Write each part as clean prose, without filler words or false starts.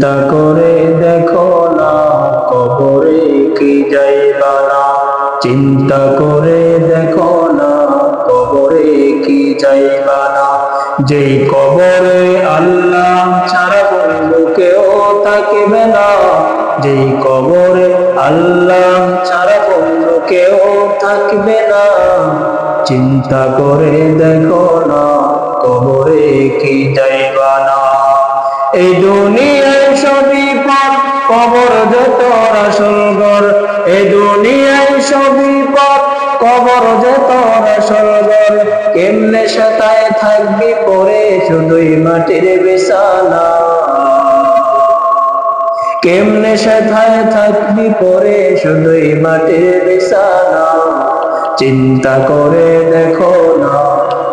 চিন্তা করে দেখো না কবরে কি যাইবা না, চিন্তা করে দেখো না কবরে কি যাইবা না। যেই কবরে আল্লাহ ছাড়া বন্ধু কেউ থাকবে না, যেই কবরে আল্লাহ ছাড়া বন্ধু কেউ থাকবে না। চিন্তা করে দেখো না কবরে কি যাইবা না। এই দুনিয়ায় সবই পথ, কবর যে তোর আসল ঘর। এই দুনিয়ায় সবই পথ, কবর যে তোর আসল ঘর। কেমনে সেটায় থাকবি পরে শুধুই মাটির বিছানা, কেমনে সেটায় থাকবি পরে শুধুই মাটির বিছানা। চিন্তা করে দেখো না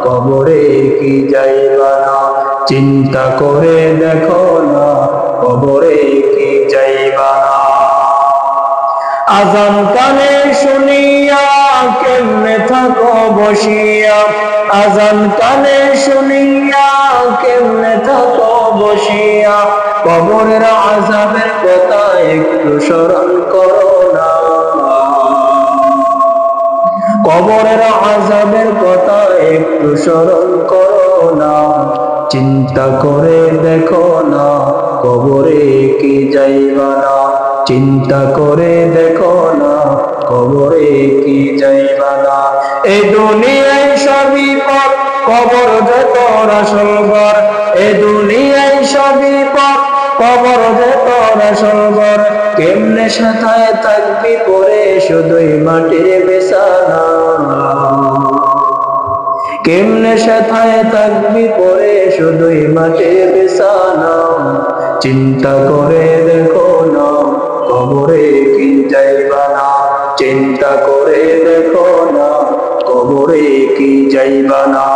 কবরে কি যাইবা না, চিন্তা করে দেখো না কবরে কি যাইবা না। আজান কানে শুনিয়া কেমনে থাকো বসিয়া, আজান কানে শুনিয়া কেমনে থাকো বসিয়া। কবরের আযাবের কথা একটু স্মরণ করো না, কবরের আযাবের কথা একটু স্মরণ করো না। চিন্তা করে দেখো না কবরে কি যাইবা না, চিন্তা করে দেখো না কবরে কি যাইবা না। এই দুনিয়ায় সবই পথ, কবর যে তোর আসল ঘর। এই দুনিয়ায় সবই পথ, কবর যে তোর আসল ঘর। কেমনে সেটায় থাকবি পরে শুধুই মাটির বিছানা, কেমনে সেটায় থাকবি পরে শুধুই মাটির বিছানা। চিন্তা করে দেখো না কবরে কি যাইবা না, চিন্তা করে দেখো না কবরে কি যাইবা না।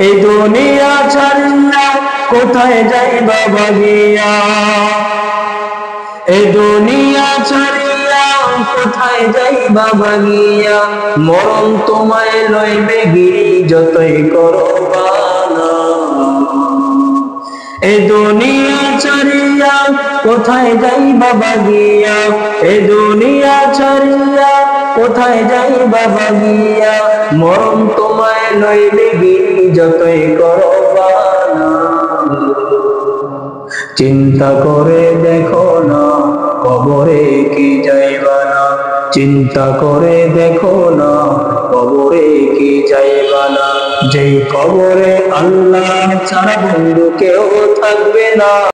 এই দুনিয়া ছাড়িয়া কোথায় যাইবা ভাগিয়া, এই দুনিয়া ছাড়িয়া কোথায় যাইবা ভাগিয়া। মরণ তোমায় লইবে গিরি যতই করো বানা। এই দুনিয়া ছাড়িয়া কোথায় যাইবা ভাগিয়া, এই দুনিয়া ছাড়িয়া কোথায় যাইবা ভাগিয়া। মরণ তোমায় লইবে গিরি যতই করো বানা। চিন্তা করে দেখো না কবরে কি যাইবা না, চিন্তা করে দেখো না কবরে কি যাইবা না। যেই কবরে আল্লাহ ছাড়া বন্ধু কেউ থাকবে না।